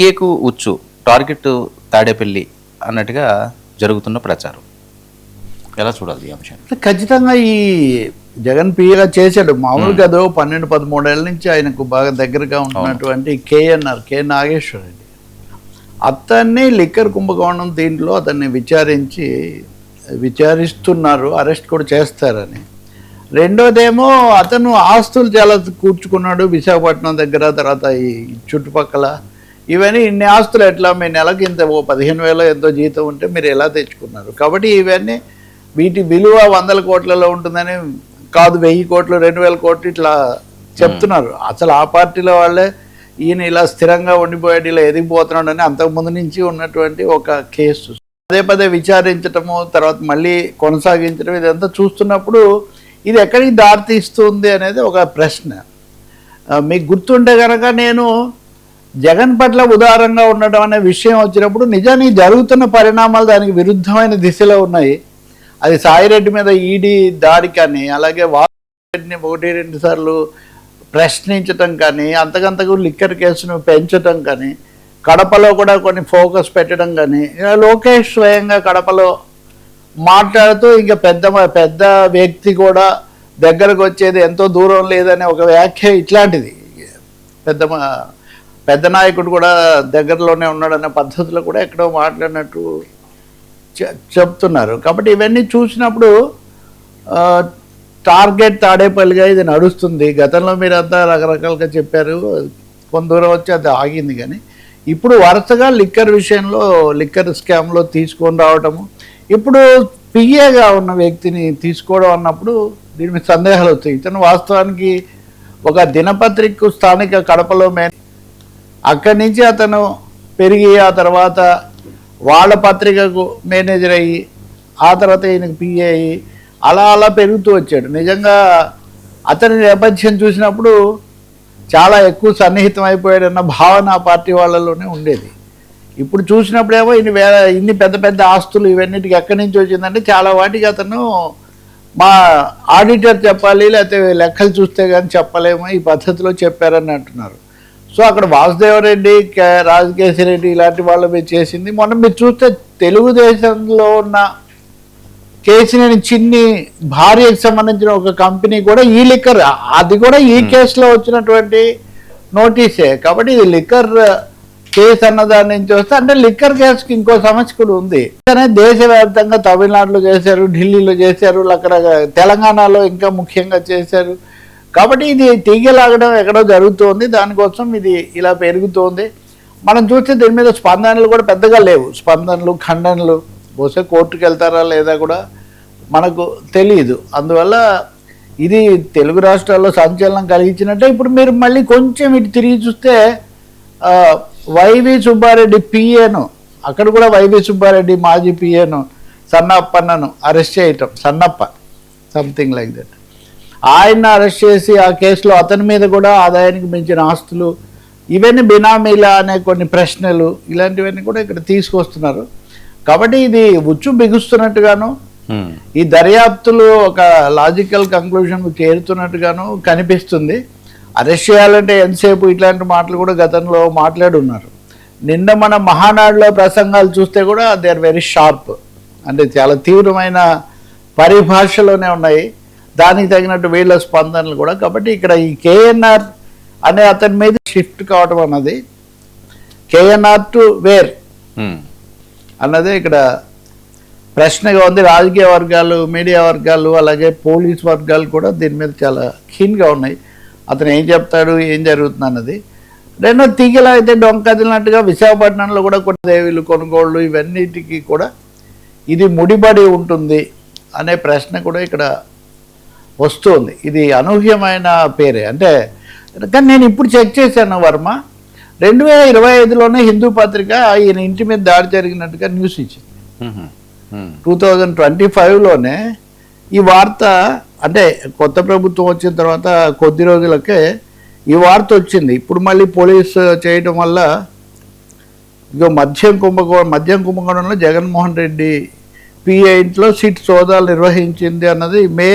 ఏకు ఉచ్చు టార్గెట్ తాడేపల్లి అన్నట్టుగా జరుగుతున్న ప్రచారం ఎలా చూడాలి ఈ అంశం? ఖచ్చితంగా ఈ జగన్ పిఏగా చేశాడు. మామూలుగా అదో 12-13 ఏళ్ళ నుంచి ఆయనకు బాగా దగ్గరగా ఉన్నటువంటి కే నాగేశ్వర రెడ్డి అతన్ని లిక్కర్ కుంభకోణం దీంట్లో అతన్ని విచారిస్తున్నారు, అరెస్ట్ కూడా చేస్తారని. రెండోదేమో అతను ఆస్తులు చాలా కూర్చుకున్నాడు విశాఖపట్నం దగ్గర, తర్వాత ఈ చుట్టుపక్కల. ఇవన్నీ ఇన్ని ఆస్తులు ఎట్లా, మీ నెలకి ఇంత 15,000 ఎంతో జీతం ఉంటే మీరు ఎలా తెచ్చుకున్నారు? కాబట్టి ఇవన్నీ వీటి విలువ 100 కోట్లలో ఉంటుందని కాదు, 1000 కోట్లు 2,000 కోట్లు ఇట్లా చెప్తున్నారు. అసలు ఆ పార్టీలో వాళ్ళే ఈయన ఇలా స్థిరంగా ఉండిపోయాడు, ఇలా ఎదిగిపోతున్నాడు అని అంతకుముందు నుంచి ఉన్నటువంటి ఒక కేసు పదే విచారించటము, తర్వాత మళ్ళీ కొనసాగించడం, ఇదంతా చూస్తున్నప్పుడు ఇది ఎక్కడికి దారితీస్తుంది అనేది ఒక ప్రశ్న. మీకు గుర్తుంటే కనుక నేను జగన్ పట్ల ఉదారంగా ఉండడం అనే విషయం వచ్చినప్పుడు నిజానికి జరుగుతున్న పరిణామాలు దానికి విరుద్ధమైన దిశలో ఉన్నాయి. అది సాయిరెడ్డి మీద ఈడీ దాడి కానీ, అలాగే వారెడ్డిని 1-2 సార్లు ప్రశ్నించటం కానీ, అంతకంతకు లిక్కర్ కేసును పెంచటం కానీ, కడపలో కూడా కొన్ని ఫోకస్ పెట్టడం కానీ, లోకేష్ స్వయంగా కడపలో మాట్లాడుతూ ఇంకా పెద్ద వ్యక్తి కూడా దగ్గరకు వచ్చేది ఎంతో దూరం లేదనే ఒక వ్యాఖ్య, ఇట్లాంటిది పెద్ద నాయకుడు కూడా దగ్గరలోనే ఉన్నాడనే పద్ధతిలో కూడా ఎక్కడో మాట్లాడినట్టు చెప్తున్నారు. కాబట్టి ఇవన్నీ చూసినప్పుడు టార్గెట్ తాడేపల్లిగా ఇది నడుస్తుంది. గతంలో మీరంతా రకరకాలుగా చెప్పారు, కొంత దూరం వచ్చి అది ఆగింది. కానీ ఇప్పుడు వరుసగా లిక్కర్ విషయంలో, లిక్కర్ స్కామ్లో తీసుకొని రావటము, ఇప్పుడు పిఏగా ఉన్న వ్యక్తిని తీసుకోవడం అన్నప్పుడు దీని మీద సందేహాలు వచ్చాయి. ఇతను వాస్తవానికి ఒక దినపత్రికకు స్థానిక కడపలో అక్కడి నుంచి అతను పెరిగి ఆ తర్వాత వాళ్ళ పత్రికకు మేనేజర్ అయ్యి ఆ తర్వాత ఈయనకు పిఏ అయ్యి అలా పెరుగుతూ వచ్చాడు. నిజంగా అతని నేపథ్యం చూసినప్పుడు చాలా ఎక్కువ సన్నిహితం అయిపోయాడన్న భావన ఆ పార్టీ వాళ్ళలోనే ఉండేది. ఇప్పుడు చూసినప్పుడేమో ఇన్ని పెద్ద ఆస్తులు ఇవన్నిటికి ఎక్కడి నుంచి వచ్చిందంటే చాలా వాటికి అతను మా ఆడిటర్ చెప్పాలి, లేకపోతే లెక్కలు చూస్తే కానీ చెప్పలేమో, ఈ పద్ధతిలో చెప్పారని అంటున్నారు. సో అక్కడ వాసుదేవరెడ్డి, రాజకేశిరెడ్డి ఇలాంటి వాళ్ళు మీరు చేసింది. మొన్న మీరు చూస్తే తెలుగుదేశంలో ఉన్న కేసినేని చిన్ని భార్యకు సంబంధించిన ఒక కంపెనీ కూడా ఈ లిక్కర్, అది కూడా ఈ కేసులో వచ్చినటువంటి నోటీసే. కాబట్టి ఇది లిక్కర్ కేసు అన్నదాని నుంచి వస్తే, అంటే లిక్కర్ కేసుకి ఇంకో సమస్య కూడా ఉంది. దేశవ్యాప్తంగా తమిళనాడులో చేశారు, ఢిల్లీలో చేశారు, తెలంగాణలో ఇంకా ముఖ్యంగా చేశారు. కాబట్టి ఇది తీగలాగడం ఎక్కడో జరుగుతోంది, దానికోసం ఇది ఇలా పెరుగుతోంది. మనం చూస్తే దీని మీద స్పందనలు కూడా పెద్దగా లేవు, స్పందనలు ఖండనలు. బహుశా కోర్టుకు వెళ్తారా లేదా కూడా మనకు తెలియదు. అందువల్ల ఇది తెలుగు రాష్ట్రాల్లో సంచలనం కలిగించినట్టే. ఇప్పుడు మీరు మళ్ళీ కొంచెం ఇటు తిరిగి చూస్తే వైవి సుబ్బారెడ్డి పిఏను, అక్కడ కూడా వైవి సుబ్బారెడ్డి మాజీ పిఏను సన్నప్పన్నను అరెస్ట్ చేయటం, సన్నప్ప సంథింగ్ లైక్ దట్, ఆయన అరెస్ట్ చేసి ఆ కేసులో అతని మీద కూడా ఆదాయానికి మించిన ఆస్తులు, ఇవన్నీ బినామీలా అనే కొన్ని ప్రశ్నలు, ఇలాంటివన్నీ కూడా ఇక్కడ తీసుకొస్తున్నారు. కాబట్టి ఇది ఉచ్చు బిగుస్తున్నట్టుగాను, ఈ దర్యాప్తులు ఒక లాజికల్ కంక్లూజన్ చేరుతున్నట్టుగాను కనిపిస్తుంది. అరెస్ట్ చేయాలంటే ఎంతసేపు, ఇట్లాంటి మాటలు కూడా గతంలో మాట్లాడున్నారు. నిన్న మన మహానాడులో ప్రసంగాలు చూస్తే కూడా దే ఆర్ వెరీ షార్ప్, అంటే చాలా తీవ్రమైన పరిభాషలోనే ఉన్నాయి. దానికి తగినట్టు వీళ్ళ స్పందనలు కూడా. కాబట్టి ఇక్కడ ఈ కేఎన్ఆర్ అనే అతని మీద షిఫ్ట్ కావడం అన్నది, కేఎన్ఆర్ టు వేర్ అన్నదే ఇక్కడ ప్రశ్నగా ఉంది. రాజకీయ వర్గాలు, మీడియా వర్గాలు, అలాగే పోలీస్ వర్గాలు కూడా దీని మీద చాలా కీన్గా ఉన్నాయి. అతను ఏం చెప్తాడు, ఏం జరుగుతుంది అన్నది. రెండో తీగలా అయితే డొంకదిలినట్టుగా విశాఖపట్నంలో కూడా కొన్ని దేవీలు కొనుగోళ్ళు ఇవన్నిటికీ కూడా ఇది ముడిపడి ఉంటుంది అనే ప్రశ్న కూడా ఇక్కడ వస్తుంది. ఇది అనూహ్యమైన పేరే. అంటే కానీ నేను ఇప్పుడు చెక్ చేశాను వర్మ, 2025లోనే హిందూ పత్రిక ఈయన ఇంటి మీద దాడి జరిగినట్టుగా న్యూస్ ఇచ్చింది. 2025లోనే ఈ వార్త, అంటే కొత్త ప్రభుత్వం వచ్చిన తర్వాత కొద్ది రోజులకే ఈ వార్త వచ్చింది. ఇప్పుడు మళ్ళీ పోలీసు చేయడం వల్ల ఇగో మద్యం కుంభకోణంలో జగన్మోహన్ రెడ్డి పిఏ ఇంట్లో సిట్ సోదాలు నిర్వహించింది అన్నది May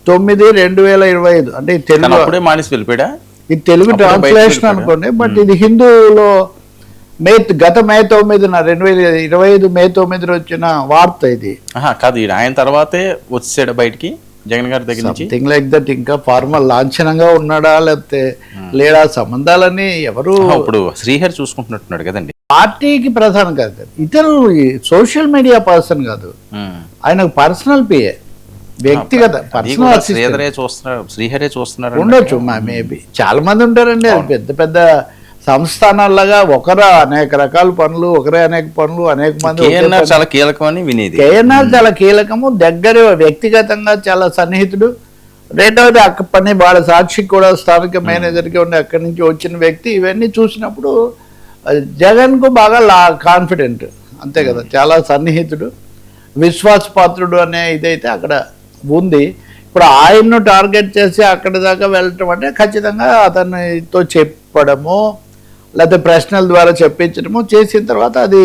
9, 2025. అంటే తెలుగు మానేసి వెళ్ళిపోయాడా? ఇది తెలుగు ట్రాన్స్లేషన్ అనుకోండి, బట్ ఇది హిందూలో గత మే 9న 2025 మే 9న వచ్చిన వార్త ఇది. కాదు, ఆయన తర్వాతే వచ్చాడు బయటికి జగన్ గారి దగ్గర నుంచి. Thing like that. ఇంకా ఫార్మల్ లాంఛనంగా ఉన్నాడా లేకపోతే లేడా సంబంధాలని ఎవరు ఇప్పుడు శ్రీహరి చూసుకుంటున్నట్టున్నాడు కదండి. పార్టీకి ప్రధానం కాదు, ఇతరు సోషల్ మీడియా పర్సన్ కాదు, ఆయన పర్సనల్ పిఏ, వ్యక్తిగత పర్సనల్ శ్రీహరే చూస్తున్నారు ఉండొచ్చు. మేబీ చాలా మంది ఉంటారండి. అది పెద్ద పెద్ద సంస్థానాల్లాగా ఒకరు అనేక రకాల పనులు, ఒకరే అనేక పనులు, అనేక మంది. చాలా కీలకమని వినేది. కేఎన్ఆర్ చాలా కీలకము, దగ్గర వ్యక్తిగతంగా చాలా సన్నిహితుడు. రెండవది అక్క పని వాళ్ళ సాక్షికి కూడా స్థానిక మేనేజర్గా ఉండి అక్కడి నుంచి వచ్చిన వ్యక్తి. ఇవన్నీ చూసినప్పుడు జగన్కు బాగా కాన్ఫిడెంట్, అంతే కదా, చాలా సన్నిహితుడు, విశ్వాసపాత్రుడు అనే ఇదైతే అక్కడ ఉంది. ఇప్పుడు ఆయన్ను టార్గెట్ చేసి అక్కడి దాకా వెళ్ళటం అంటే ఖచ్చితంగా అతనితో చెప్పడము లేకపోతే ప్రశ్నల ద్వారా చెప్పించడము చేసిన తర్వాత అది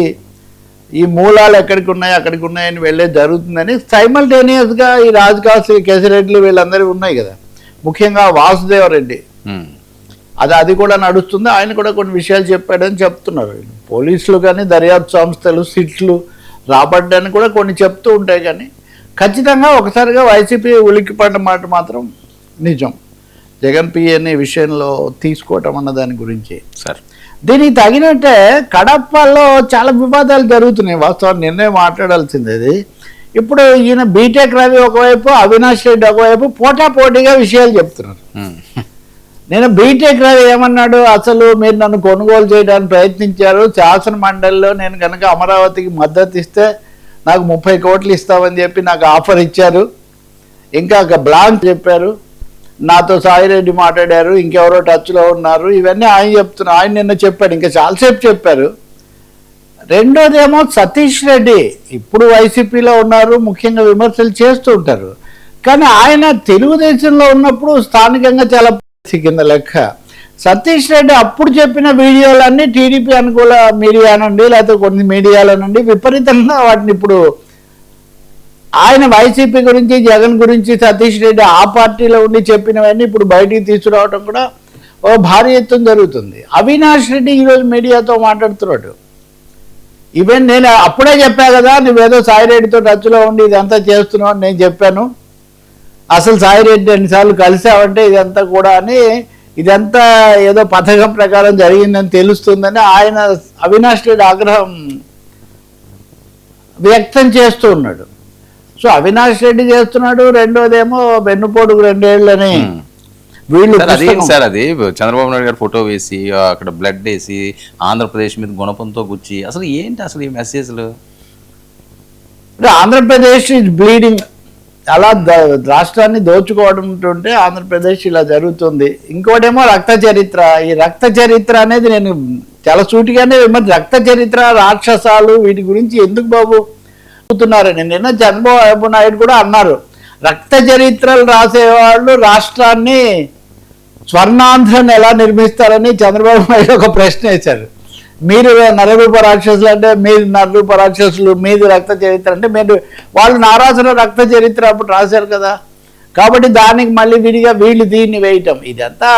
ఈ మూలాలు ఎక్కడికి ఉన్నాయి అక్కడికి ఉన్నాయని వెళ్ళే జరుగుతుందని సైమల్టేనియస్గా ఈ రాజకాసు కేసిరెడ్లు వీళ్ళందరూ ఉన్నాయి కదా, ముఖ్యంగా వాసుదేవరెడ్డి, అది కూడా నడుస్తుంది. ఆయన కూడా కొన్ని విషయాలు చెప్పాడని చెప్తున్నారు పోలీసులు, కానీ దర్యాప్తు సంస్థలు సిట్లు రాబడ్డాన్ని కూడా కొన్ని చెప్తూ ఉంటాయి. కానీ ఖచ్చితంగా ఒకసారిగా వైసీపీ ఉలిక్కిపడ్డ మాట మాత్రం నిజం. జగన్ పిఏని విషయంలో తీసుకోవటం అన్న దాని గురించి. సార్, దీనికి తగినట్టే కడపలో చాలా వివాదాలు జరుగుతున్నాయి. వాస్తవాన్ని నిర్ణయం మాట్లాడాల్సింది అది. ఇప్పుడు ఈయన బీటెక్ రవి ఒకవైపు, అవినాష్ రెడ్డి ఒకవైపు పోటాపోటీగా విషయాలు చెప్తున్నారు. నేను బీటెక్ రవి ఏమన్నాడు, అసలు మీరు నన్ను కొనుగోలు చేయడానికి ప్రయత్నించారు, శాసన మండలిలో నేను కనుక అమరావతికి మద్దతు ఇస్తే నాకు 30 కోట్లు ఇస్తామని చెప్పి నాకు ఆఫర్ ఇచ్చారు, ఇంకా ఒక బ్లాంక్ చెప్పారు, నాతో సాయిరెడ్డి మాట్లాడారు, ఇంకెవరో టచ్లో ఉన్నారు, ఇవన్నీ ఆయన చెప్తున్నారు. ఆయన నిన్న చెప్పాడు, ఇంకా చాలాసేపు చెప్పారు. రెండోదేమో సతీష్ రెడ్డి ఇప్పుడు వైసీపీలో ఉన్నారు, ముఖ్యంగా విమర్శలు చేస్తూ ఉంటారు. కానీ ఆయన తెలుగుదేశంలో ఉన్నప్పుడు స్థానికంగా చాలా కింద లెక్క. సతీష్ రెడ్డి అప్పుడు చెప్పిన వీడియోలన్నీ టీడీపీ అనుకూల మీడియా నుండి లేకపోతే కొన్ని మీడియాల నుండి విపరీతంగా వాటిని ఇప్పుడు ఆయన వైసీపీ గురించి జగన్ గురించి సతీష్ రెడ్డి ఆ పార్టీలో ఉండి చెప్పినవన్నీ ఇప్పుడు బయటికి తీసుకురావడం కూడా ఓ భారీ ఎత్తున జరుగుతుంది. అవినాష్ రెడ్డి ఈరోజు మీడియాతో మాట్లాడుతున్నాడు. ఈవెన్ నేను అప్పుడే చెప్పా కదా, నువ్వేదో సాయిరెడ్డితో టచ్లో ఉండి ఇదంతా చేస్తున్నావు అని నేను చెప్పాను, అసలు సాయిరెడ్డి ఎన్నిసార్లు కలిసావంటే ఇదంతా కూడా అని, ఇదంతా ఏదో పథకం ప్రకారం జరిగిందని తెలుస్తుందని ఆయన అవినాష్ రెడ్డి ఆగ్రహం వ్యక్తం చేస్తూ ఉన్నాడు. సో అవినాష్ రెడ్డి చేస్తున్నాడు. రెండోదేమో వెన్నుపోటుకు 2 ఏళ్ళని వీళ్ళు. సార్, అది చంద్రబాబు నాయుడు గారు ఫోటో వేసి అక్కడ బ్లడ్ వేసి ఆంధ్రప్రదేశ్ మీద గుణపంతో గుచ్చి, అసలు ఏంటి అసలు ఈ మెసేజ్లు? ఆంధ్రప్రదేశ్ ఇస్ బ్లీడింగ్, అలా రాష్ట్రాన్ని దోచుకోవడం ఉంటుంటే ఆంధ్రప్రదేశ్ ఇలా జరుగుతుంది. ఇంకోటేమో రక్త చరిత్ర. ఈ రక్త చరిత్ర అనేది నేను చాలా సూటిగానే రక్త చరిత్ర, రాక్షసాలు, వీటి గురించి ఎందుకు బాబు చెబుతున్నారని నిన్న చంద్రబాబు నాయుడు కూడా అన్నారు. రక్త చరిత్రలు రాసేవాళ్ళు రాష్ట్రాన్ని స్వర్ణాంధ్రాన్ని ఎలా నిర్మిస్తారని చంద్రబాబు నాయుడు ఒక ప్రశ్న వేశారు. మీరు నరరూప రాక్షసులు అంటే మీరు నరరూప రాక్షసులు, మీది రక్త చరిత్ర అంటే మీరు, వాళ్ళు నారాసుల రక్త చరిత్ర అప్పుడు రాశారు కదా, కాబట్టి దానికి మళ్ళీ విడిగా వీళ్ళు దీన్ని వేయటం, ఇదంతా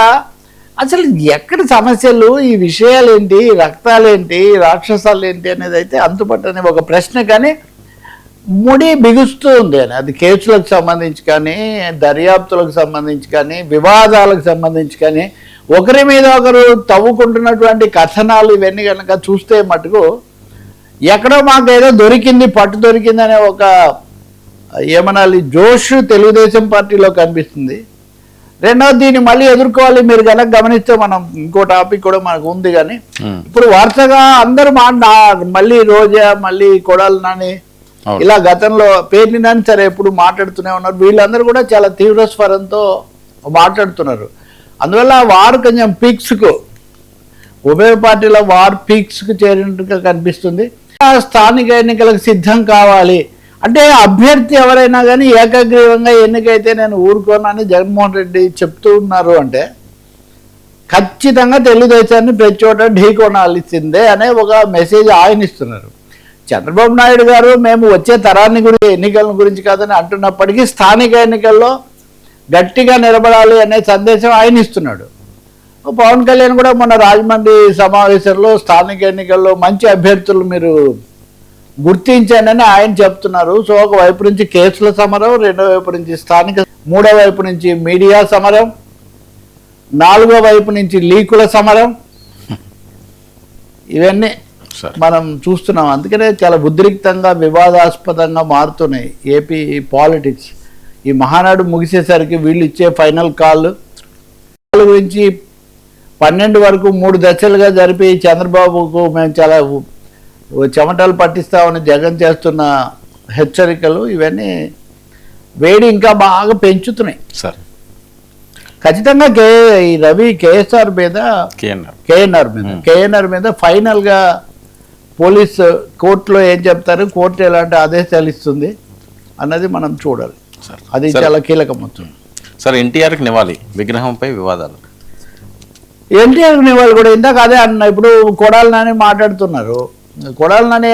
అసలు ఎక్కడ సమస్యలు, ఈ విషయాలు ఏంటి, రక్తాలేంటి, రాక్షసాలు ఏంటి అనేది అయితే అంతుపట్టని ఒక ప్రశ్న. కానీ ముడి బిగుస్తూ ఉంది అని, అది కేసులకు సంబంధించి కానీ, దర్యాప్తులకు సంబంధించి కానీ, వివాదాలకు సంబంధించి కానీ, ఒకరి మీద ఒకరు తవ్వుకుంటున్నటువంటి కథనాలు ఇవన్నీ కనుక చూస్తే మటుకు ఎక్కడో మాకు ఏదో దొరికింది, పట్టు దొరికిందనే ఒక ఏమనాలి జోష్ తెలుగుదేశం పార్టీలో కనిపిస్తుంది. రెండవది దీన్ని మళ్ళీ ఎదుర్కోవాలి. మీరు కనుక గమనిస్తే మనం ఇంకో టాపిక్ కూడా మనకు ఉంది. కానీ ఇప్పుడు వరుసగా అందరూ మళ్ళీ రోజా, మళ్ళీ కొడాలి నాని, ఇలా గతంలో పేర్ని నాని సరే ఎప్పుడు మాట్లాడుతూనే ఉన్నారు. వీళ్ళందరూ కూడా చాలా తీవ్ర స్వరంతో మాట్లాడుతున్నారు. అందువల్ల వారు కొంచెం పీక్స్కు, ఉభయ పార్టీల వారు పీక్స్కు చేరినట్టుగా కనిపిస్తుంది. స్థానిక ఎన్నికలకు సిద్ధం కావాలి అంటే అభ్యర్థి ఎవరైనా కానీ ఏకగ్రీవంగా ఎన్నికైతే నేను ఊరుకోనని జగన్మోహన్ రెడ్డి చెప్తూ ఉన్నారు అంటే ఖచ్చితంగా తెలుగుదేశాన్ని ప్రతి చోట ఢీకొనాల్సిందే అనే ఒక మెసేజ్ ఆయన ఇస్తున్నారు. చంద్రబాబు నాయుడు గారు మేము వచ్చే తరాన్ని గురించి, ఎన్నికల గురించి కాదని అంటున్నప్పటికీ స్థానిక ఎన్నికల్లో గట్టిగా నిలబడాలి అనే సందేశం ఆయన ఇస్తున్నాడు. పవన్ కళ్యాణ్ కూడా మన రాజమండ్రి సమావేశంలో స్థానిక ఎన్నికల్లో మంచి అభ్యర్థులు మీరు గుర్తించానని ఆయన చెప్తున్నారు. సో ఒకవైపు నుంచి కేసుల సమరం, రెండో వైపు నుంచి స్థానిక, మూడో వైపు నుంచి మీడియా సమరం, నాలుగో వైపు నుంచి లీకుల సమరం, ఇవన్నీ మనం చూస్తున్నాం. అందుకనే చాలా ఉద్రిక్తంగా వివాదాస్పదంగా మారుతున్నాయి ఏపీ పాలిటిక్స్. ఈ మహానాడు ముగిసేసరికి వీళ్ళు ఇచ్చే ఫైనల్ కాల్ గురించి 12 వరకు 3 దశలుగా జరిపి చంద్రబాబుకు మేము చాలా చెమటలు పట్టిస్తామని జగన్ చేస్తున్న హెచ్చరికలు, ఇవన్నీ వేడి ఇంకా బాగా పెంచుతున్నాయి సార్. ఖచ్చితంగా ఈ రవి కేఎస్ఆర్ మీద, కేఎన్ఆర్ మీద ఫైనల్గా పోలీస్ కోర్టులో ఏం చెప్తారు, కోర్టు ఎలాంటి ఆదేశాలు ఇస్తుంది అన్నది మనం చూడాలి. అది చాలా కీలకం అవుతుంది. సార్, ఎన్టీఆర్కి నివాళి విగ్రహంపై వివాదాలు. ఎన్టీఆర్కి నివాళి కూడా ఇందాక అదే అన్న. ఇప్పుడు కొడాలి నాని మాట్లాడుతున్నారు. కొడాలి నాని